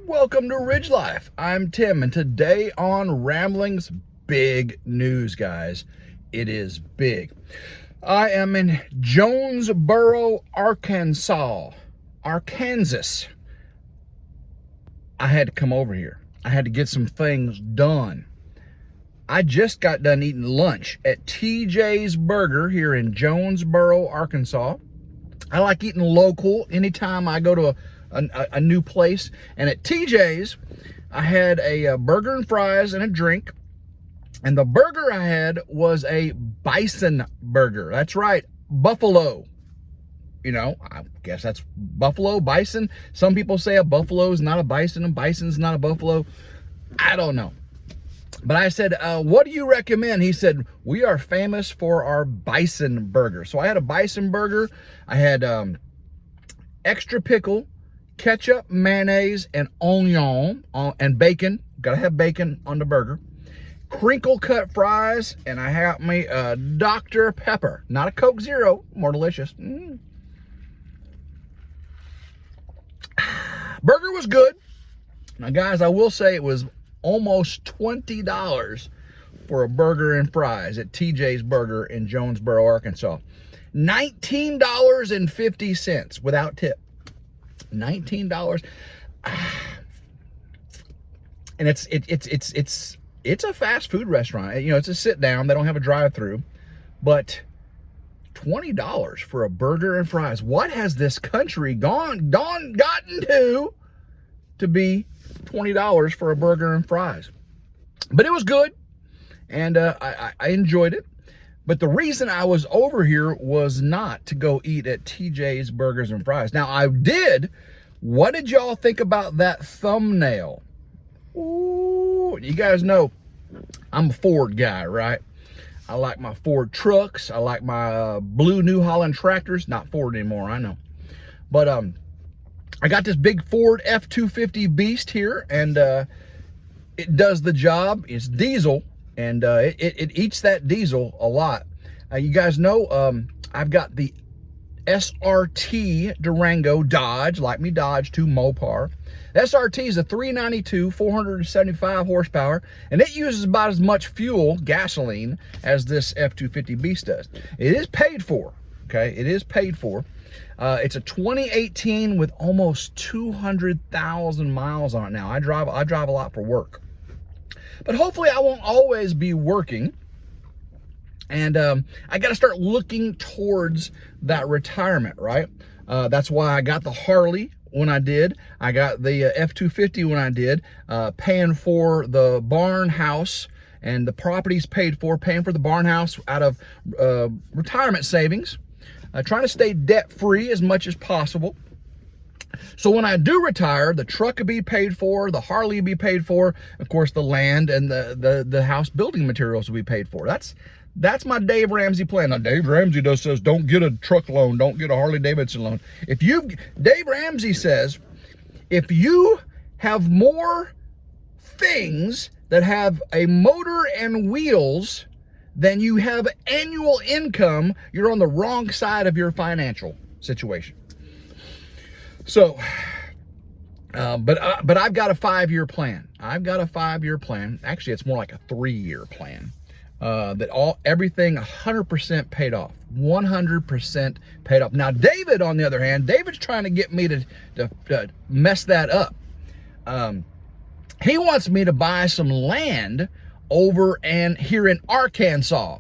Welcome to Ridge Life. I'm Tim, and today on Ramblings, big news, guys. It is big. I am in Jonesboro, Arkansas. I had to come over here. I had to get some things done. I just got done eating lunch at TJ's Burger here in Jonesboro, Arkansas. I like eating local anytime I go to a new place. And at TJ's, I had a burger and fries and a drink. And the burger I had was a bison burger. That's right, buffalo. You know, I guess that's buffalo, bison. Some people say a buffalo is not a bison and bison's not a buffalo. I don't know. But I said, what do you recommend? He said, we are famous for our bison burger. So I had a bison burger. I had extra pickle, ketchup, mayonnaise, and onion, and bacon. Gotta have bacon on the burger. Crinkle cut fries, and I have me a Dr. Pepper. Not a Coke Zero, more delicious. Burger was good. Now, guys, I will say it was almost $20 for a burger and fries at TJ's Burger in Jonesboro, Arkansas. $19.50 without tip. $19. And it's a fast food restaurant. You know, it's a sit down. They don't have a drive-through. But $20 for a burger and fries. What has this country gotten to be $20 for a burger and fries? But it was good, and I enjoyed it. But the reason I was over here was not to go eat at TJ's Burgers and Fries. Now, I did. What did y'all think about that thumbnail? Ooh, you guys know I'm a Ford guy, right? I like my Ford trucks. I like my blue New Holland tractors. Not Ford anymore, I know. But I got this big Ford F-250 beast here, and it does the job. It's diesel, and it eats that diesel a lot. You guys know I've got the SRT Durango Dodge, like me Dodge, to Mopar. The SRT is a 392, 475 horsepower, and it uses about as much fuel, gasoline, as this F-250 beast does. It is paid for, okay? It is paid for. It's a 2018 with almost 200,000 miles on it now. I drive a lot for work. But hopefully I won't always be working. And I got to start looking towards that retirement, right? That's why I got the Harley when I did. I got the F-250 when I did, paying for the barn house, and the property's paid for, paying for the barn house out of retirement savings. Trying to stay debt-free as much as possible. So when I do retire, the truck will be paid for, the Harley will be paid for, of course the land and the house building materials will be paid for. That's my Dave Ramsey plan. Now, Dave Ramsey says, don't get a truck loan, don't get a Harley Davidson loan. Dave Ramsey says, if you have more things that have a motor and wheels than you have annual income, you're on the wrong side of your financial situation. So, but I've got a 5-year plan. Actually, it's more like a 3-year plan. Everything 100% paid off. 100% paid off. Now, David, on the other hand, David's trying to get me to mess that up. He wants me to buy some land over and here in Arkansas.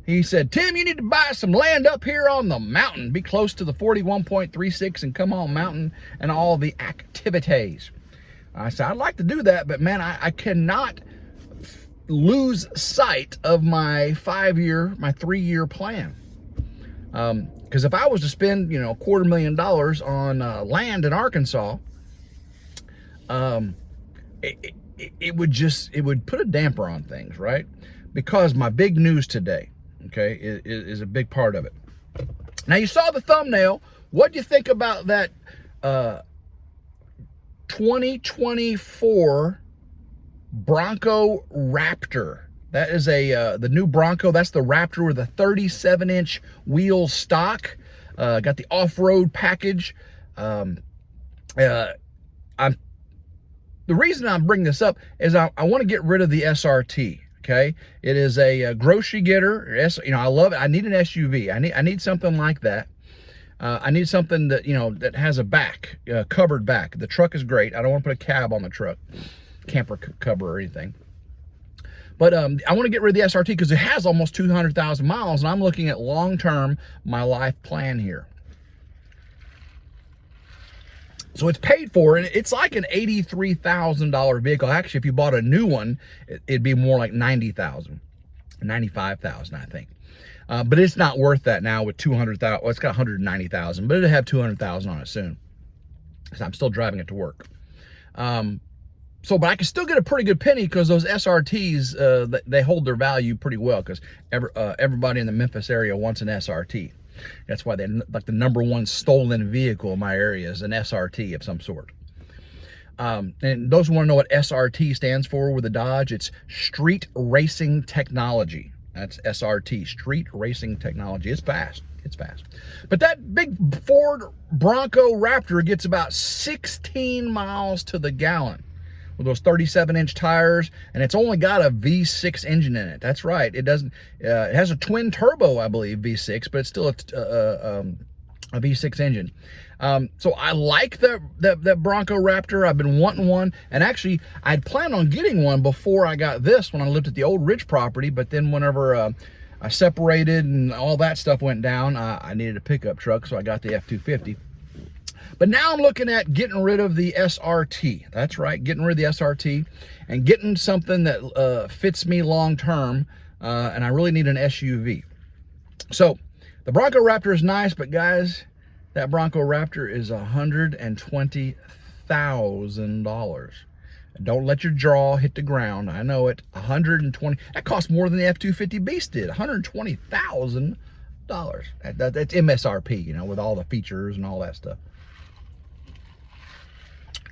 He said, Tim, you need to buy some land up here on the mountain. Be close to the 41.36 and come on mountain and all the activities. I said, I'd like to do that, but man, I cannot lose sight of my 3-year plan. Because if I was to spend, $250,000 on land in Arkansas, it would put a damper on things, right? Because my big news today, okay, is a big part of it. Now, you saw the thumbnail. What do you think about that 2024 Bronco Raptor? That is the new Bronco. That's the Raptor with a 37-inch wheel stock. Got the off-road package. I'm the reason I'm bringing this up is I want to get rid of the SRT. Okay, it is a grocery getter. You know, I love it. I need an SUV. I need something like that. I need something that, you know, that has a back, covered back. The truck is great. I don't want to put a cab on the truck, camper cover or anything. But I want to get rid of the SRT because it has almost 200,000 miles, and I'm looking at long-term, my life plan here. So it's paid for, and it's like an $83,000 vehicle. Actually, if you bought a new one, it'd be more like $90,000, $95,000, I think. But it's not worth that now with 200,000. Well, it's got 190,000, but it'll have 200,000 on it soon. So I'm still driving it to work. But I can still get a pretty good penny because those SRTs, they hold their value pretty well because everybody in the Memphis area wants an SRT. That's why they're like the #1 stolen vehicle in my area is an SRT of some sort. And those who want to know what SRT stands for with the Dodge, it's Street Racing Technology. That's SRT, Street Racing Technology. It's fast. It's fast. But that big Ford Bronco Raptor gets about 16 miles to the gallon with those 37-inch tires, and it's only got a V6 engine in it. That's right. It doesn't. It has a twin turbo, I believe, V6, but it's still a V6 engine. So I like that Bronco Raptor. I've been wanting one, and actually I'd planned on getting one before I got this when I lived at the old Ridge property, but then whenever I separated and all that stuff went down, I needed a pickup truck, so I got the F-250. But now I'm looking at getting rid of the SRT. That's right, getting rid of the SRT and getting something that fits me long term, and I really need an SUV. So the Bronco Raptor is nice, but guys, that Bronco Raptor is $120,000. Don't let your jaw hit the ground. I know it. 120. That costs more than the F-250 Beast did. $120,000. That's MSRP, you know, with all the features and all that stuff.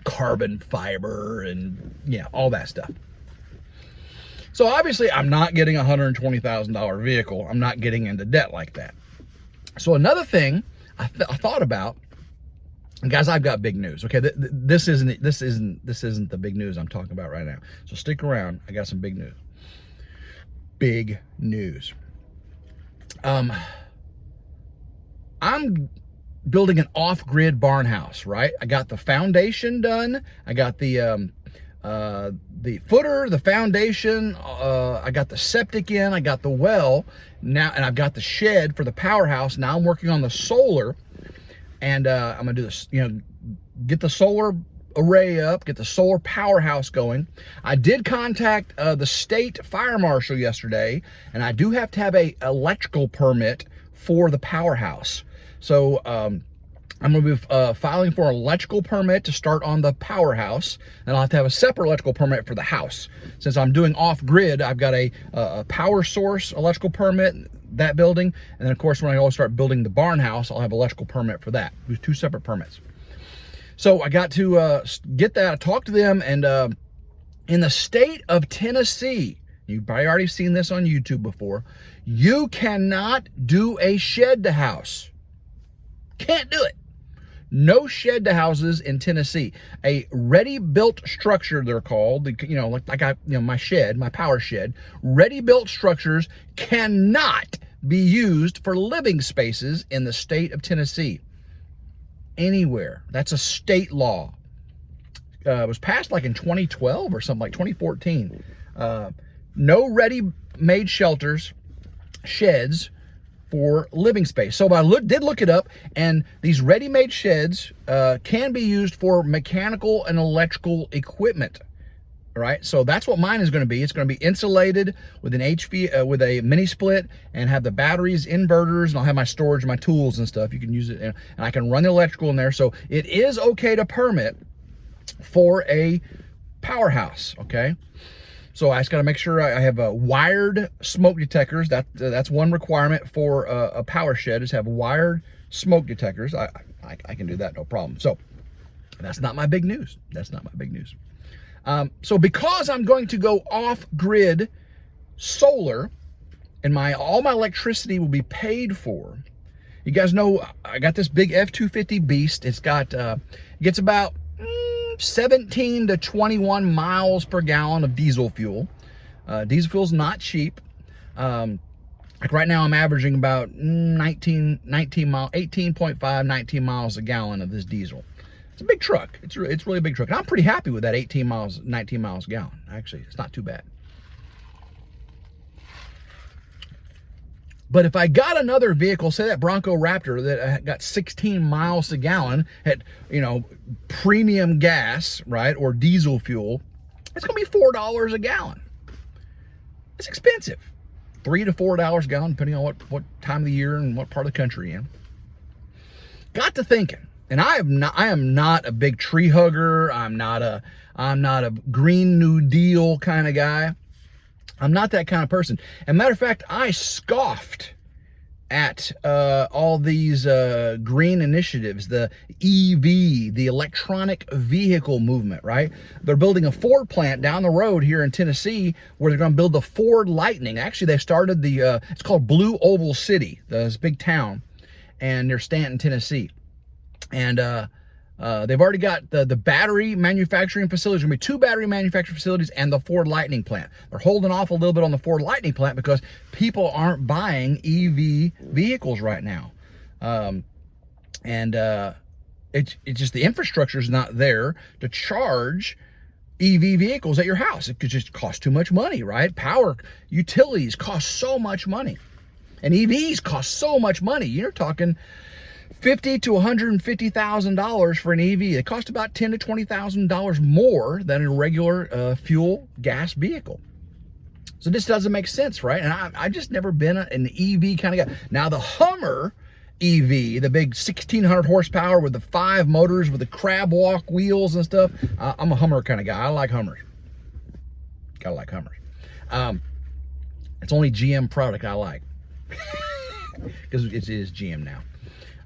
Carbon fiber and, yeah, all that stuff. So obviously I'm not getting a $120,000 vehicle. I'm not getting into debt like that. So another thing I thought about, and guys, I've got big news. Okay, this isn't the big news I'm talking about right now. So stick around. I got some big news. Big news. I'm building an off-grid barn house, right? I got the foundation done. I got the footer, the foundation. I got the septic in. I got the well now, and I've got the shed for the powerhouse. Now I'm working on the solar, and I'm gonna do this. You know, get the solar array up, get the solar powerhouse going. I did contact the state fire marshal yesterday, and I do have to have a electrical permit for the powerhouse. So I'm going to be filing for an electrical permit to start on the powerhouse, and I'll have to have a separate electrical permit for the house. Since I'm doing off-grid, I've got a power source electrical permit, that building, and then of course when I go start building the barn house, I'll have an electrical permit for that. There's 2 separate permits. So I got to get that. I talked to them, and in the state of Tennessee, you've probably already seen this on YouTube before, you cannot do a shed to house. Can't do it. No shed to houses in Tennessee. A ready-built structure, they're called. You know, my shed, my power shed. Ready-built structures cannot be used for living spaces in the state of Tennessee. Anywhere. That's a state law. It was passed like in 2012 or something, like 2014. No ready-made shelters, sheds, for living space. So I did look it up, and these ready-made sheds can be used for mechanical and electrical equipment. All right, so that's what mine is going to be. It's going to be insulated with an with a mini split, and have the batteries, inverters, and I'll have my storage, my tools and stuff. You can use it, and I can run the electrical in there. So it is okay to permit for a powerhouse. Okay. So I just got to make sure I have wired smoke detectors. That's one requirement for a power shed, is have wired smoke detectors. I can do that, no problem. So that's not my big news. That's not my big news. So because I'm going to go off-grid solar, and all my electricity will be paid for. You guys know I got this big F-250 Beast. It's got it gets about 17 to 21 miles per gallon of diesel fuel. Diesel fuel's not cheap. Like right now I'm averaging about 18.5, 19 miles a gallon of this diesel. It's a big truck. It's really a big truck. And I'm pretty happy with that 19 miles a gallon. Actually, it's not too bad. But if I got another vehicle, say that Bronco Raptor that got 16 miles a gallon at, premium gas, right, or diesel fuel, it's going to be $4 a gallon. It's expensive. $3 to $4 a gallon, depending on what time of the year and what part of the country you're in. Got to thinking, and I am not a big tree hugger. I'm not a Green New Deal kind of guy. I'm not that kind of person. As a matter of fact, I scoffed at all these green initiatives, the EV, the electronic vehicle movement, right? They're building a Ford plant down the road here in Tennessee where they're going to build the Ford Lightning. Actually, they started it's called Blue Oval City, this big town, and near Stanton, Tennessee. And they've already got the battery manufacturing facilities. There's going to be 2 battery manufacturing facilities and the Ford Lightning plant. They're holding off a little bit on the Ford Lightning plant because people aren't buying EV vehicles right now. It's just the infrastructure is not there to charge EV vehicles at your house. It could just cost too much money, right? Power utilities cost so much money. And EVs cost so much money. You're talking $50,000 to $150,000 for an EV. It costs about $10,000 to $20,000 more than a regular fuel gas vehicle. So this doesn't make sense, right? And I've just never been an EV kind of guy. Now the Hummer EV, the big 1,600 horsepower with the 5 motors with the crab walk wheels and stuff. I'm a Hummer kind of guy. I like Hummers. Gotta like Hummers. It's only GM product I like because it is GM now.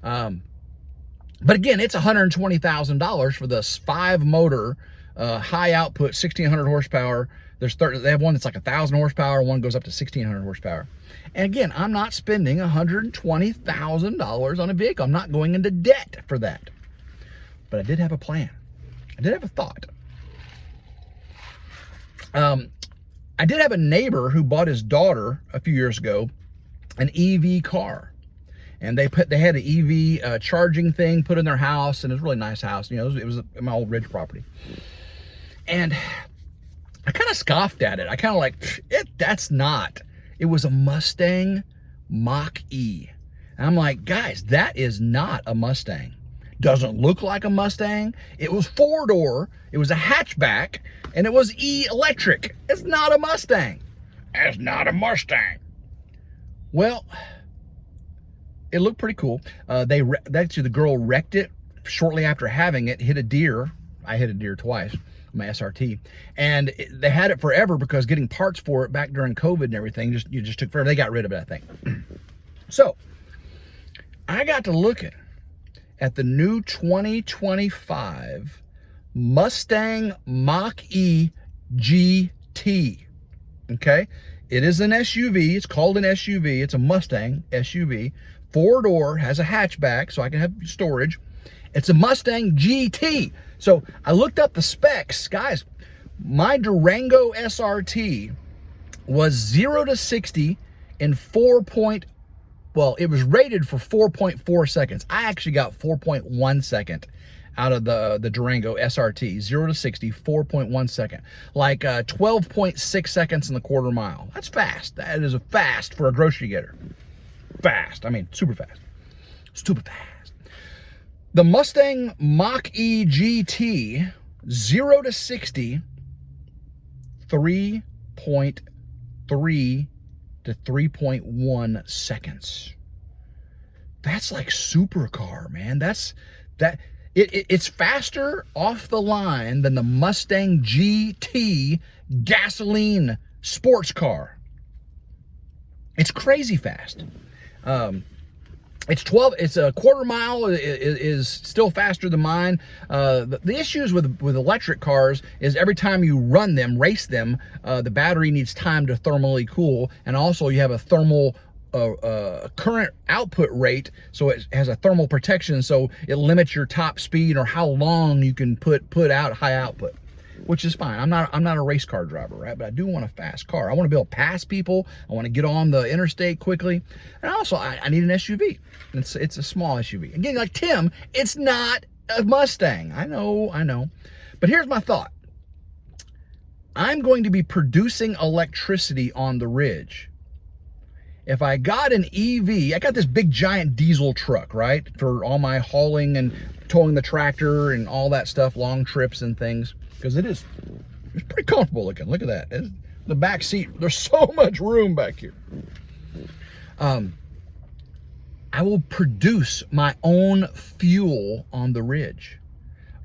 But again, it's $120,000 for this 5 motor, high output, 1,600 horsepower. They have one that's like 1,000 horsepower. One goes up to 1,600 horsepower. And again, I'm not spending $120,000 on a vehicle. I'm not going into debt for that. But I did have a plan. I did have a thought. I did have a neighbor who bought his daughter a few years ago an EV car. And they had an EV charging thing put in their house, and it was a really nice house. It was my old Ridge property. And I kind of scoffed at it. I kind of like, that's not. It was a Mustang Mach-E. And I'm like, guys, that is not a Mustang. Doesn't look like a Mustang. It was 4-door. It was a hatchback, and it was electric. It's not a Mustang. It's not a Mustang. Well, it looked pretty cool. Actually, the girl wrecked it shortly after having it, hit a deer. I hit a deer twice, my SRT. And they had it forever because getting parts for it back during COVID and everything just took forever. They got rid of it, I think. So, I got to looking at the new 2025 Mustang Mach-E GT. Okay? It is an SUV. It's called an SUV. It's a Mustang SUV. 4-door, has a hatchback, so I can have storage. It's a Mustang GT. So I looked up the specs. Guys, my Durango SRT was 0 to 60 in it was rated for 4.4 seconds. I actually got 4.1 second out of the Durango SRT. 0 to 60, 4.1 second. Like 12.6 seconds in the quarter mile. That's fast. That is a fast for a grocery getter. Fast. I mean, super fast. Super fast. The Mustang Mach-E GT, 0 to 60, 3.3 to 3.1 seconds. That's like supercar, man. It's faster off the line than the Mustang GT gasoline sports car. It's crazy fast. It's a quarter mile is still faster than mine. The issues with electric cars is every time you race them, the battery needs time to thermally cool, and also you have a thermal current output rate, so it has a thermal protection, so it limits your top speed or how long you can put out high output, which is fine. I'm not a race car driver, right? But I do want a fast car. I want to be able to pass people. I want to get on the interstate quickly, and also I need an SUV. It's a small SUV. Again, like Tim, it's not a Mustang. I know, but here's my thought. I'm going to be producing electricity on the Ridge. If I got an EV, I got this big giant diesel truck, right? For all my hauling and towing the tractor and all that stuff, long trips and things. Because it's pretty comfortable looking. Look at that. The back seat, there's so much room back here. I will produce my own fuel on the Ridge.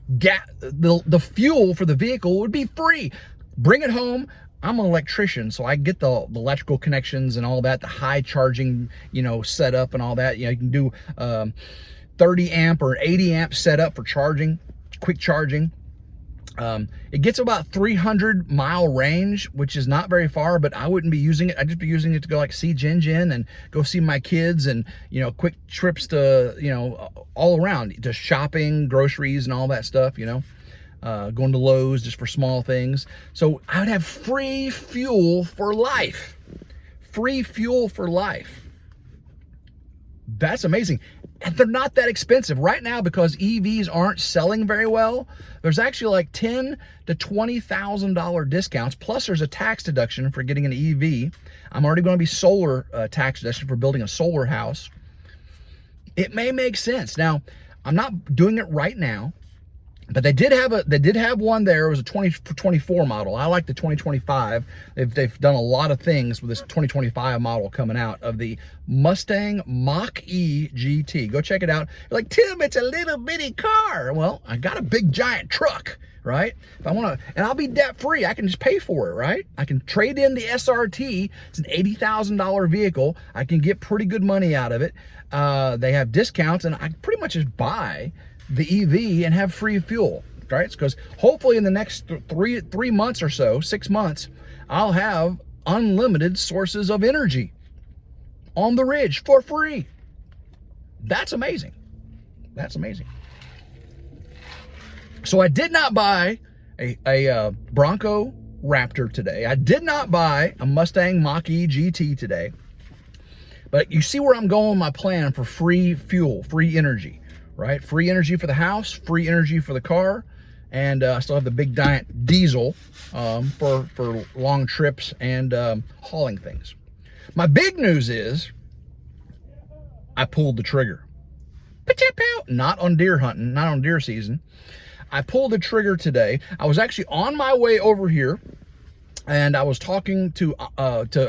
The fuel for the vehicle would be free. Bring it home. I'm an electrician, so I get the electrical connections and all that, the high charging, setup and all that. You can do 30 amp or 80 amp setup for charging, quick charging. It gets about 300-mile range, which is not very far, but I wouldn't be using it. I'd just be using it to go like see Jin and go see my kids and, quick trips to, all around, to shopping, groceries and all that stuff, going to Lowe's just for small things. So I would have free fuel for life. Free fuel for life. That's amazing. And they're not that expensive right now because EVs aren't selling very well. There's actually like $10,000 to $20,000 discounts. Plus there's a tax deduction for getting an EV. I'm already going to be solar tax deduction for building a solar house. It may make sense. Now, I'm not doing it right now, but they did have one there. It was a 2024 model. I like the 2025. They've done a lot of things with this 2025 model coming out of the Mustang Mach-E GT. Go check it out. You're like, Tim, it's a little bitty car. Well, I got a big giant truck, right? If I want to, and I'll be debt free. I can just pay for it, right? I can trade in the SRT. It's an $80,000 vehicle. I can get pretty good money out of it. They have discounts, and I pretty much just buy the EV and have free fuel, right? Because hopefully in the next three months or so, 6 months, I'll have unlimited sources of energy on the Ridge for free. That's amazing. That's amazing. So I did not buy a Bronco Raptor today. I did not buy a Mustang Mach-E GT today. But you see where I'm going with my plan for free fuel, free energy. Right? Free energy for the house, free energy for the car, and I still have the big giant diesel for long trips and hauling things. My big news is I pulled the trigger. Not on deer hunting, not on deer season. I pulled the trigger today. I was actually on my way over here, and I was talking to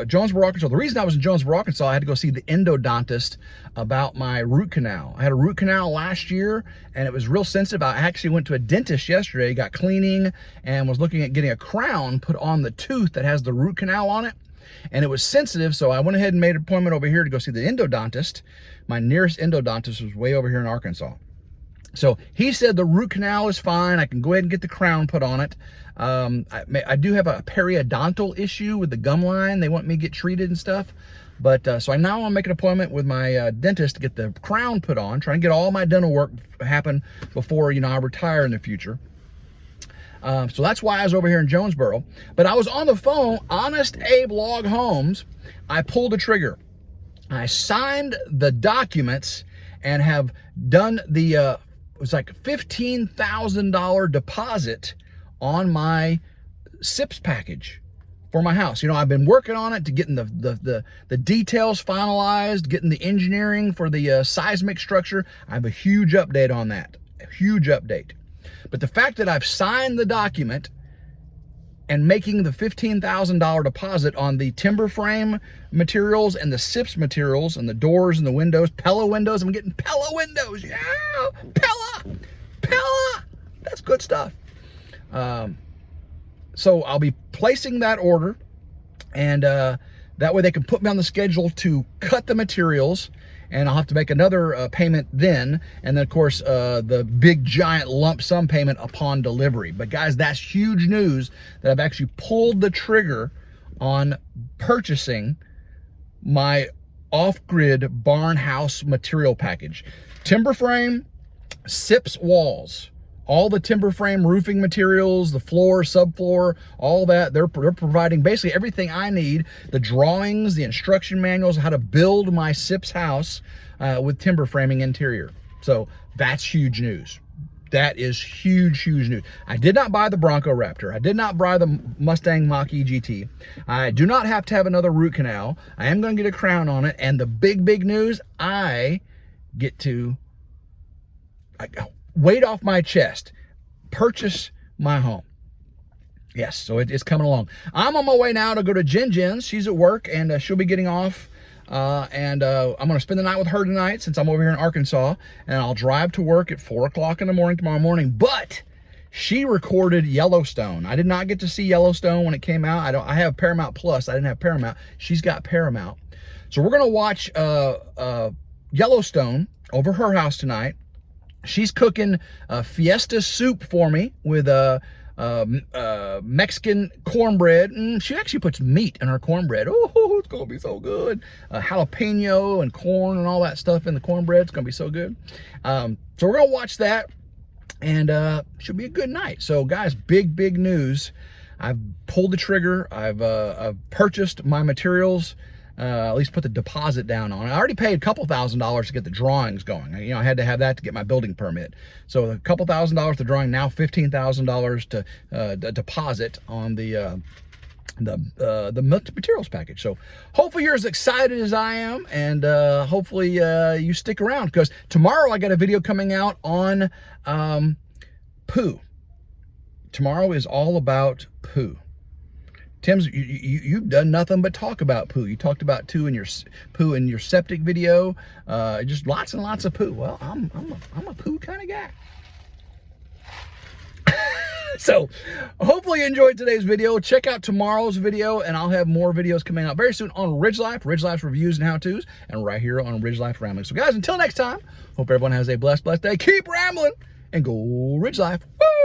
Jonesboro, Arkansas. The reason I was in Jonesboro, Arkansas, I had to go see the endodontist about my root canal. I had a root canal last year, and it was real sensitive. I actually went to a dentist yesterday, got cleaning, and was looking at getting a crown put on the tooth that has the root canal on it. And it was sensitive, so I went ahead and made an appointment over here to go see the endodontist. My nearest endodontist was way over here in Arkansas. So he said the root canal is fine. I can go ahead and get the crown put on it. I do have a periodontal issue with the gum line. They want me to get treated and stuff. But so I now want to make an appointment with my dentist to get the crown put on, trying to get all my dental work happen before, I retire in the future. So that's why I was over here in Jonesboro. But I was on the phone, Honest Abe Log Homes. I pulled the trigger. I signed the documents and have done the, it was like $15,000 deposit on my SIPS package for my house. I've been working on it to getting the details finalized, getting the engineering for the seismic structure. I have a huge update on that, a huge update. But the fact that I've signed the document and making the $15,000 deposit on the timber frame materials and the SIPS materials and the doors and the windows, Pella windows. I'm getting Pella windows. Yeah, Pella. That's good stuff. So I'll be placing that order, and that way they can put me on the schedule to cut the materials, and I'll have to make another payment then, and then of course the big giant lump sum payment upon delivery. But guys, that's huge news that I've actually pulled the trigger on purchasing my off-grid barn house material package. Timber frame, SIPS walls, all the timber frame roofing materials, the floor, subfloor, all that. They're providing basically everything I need, the drawings, the instruction manuals, how to build my SIPS house with timber framing interior. So that's huge news. That is huge, huge news. I did not buy the Bronco Raptor. I did not buy the Mustang Mach-E GT. I do not have to have another root canal. I am going to get a crown on it. And the big, big news, I get to weight off my chest, purchase my home. Yes, so it's coming along. I'm on my way now to go to Jen's. She's at work, and she'll be getting off. I'm going to spend the night with her tonight since I'm over here in Arkansas, and I'll drive to work at 4 o'clock in the morning tomorrow morning. But she recorded Yellowstone. I did not get to see Yellowstone when it came out. I have Paramount Plus. I didn't have Paramount. She's got Paramount. So we're going to watch Yellowstone over her house tonight. She's cooking fiesta soup for me with Mexican cornbread. She actually puts meat in her cornbread. Oh, it's gonna be so good. Jalapeno and corn and all that stuff in the cornbread. It's gonna be so good. So we're gonna watch that, and should be a good night. So guys, big news. I've pulled the trigger. I've purchased my materials. At least put the deposit down on it. I already paid a couple $1,000s to get the drawings going. You know, I had to have that to get my building permit. So a couple $1,000 to drawing, now $15,000 to deposit on the materials package. So hopefully you're as excited as I am, and hopefully you stick around, because tomorrow I got a video coming out on poo. Tomorrow is all about poo. Tim's, you've done nothing but talk about poo. You talked about poo in your septic video. Just lots and lots of poo. Well, I'm a poo kind of guy. So hopefully you enjoyed today's video. Check out tomorrow's video, and I'll have more videos coming out very soon on RidgeLife's reviews and how-tos, and right here on RidgeLife Ramblings. So guys, until next time, hope everyone has a blessed day. Keep rambling and go RidgeLife. Woo!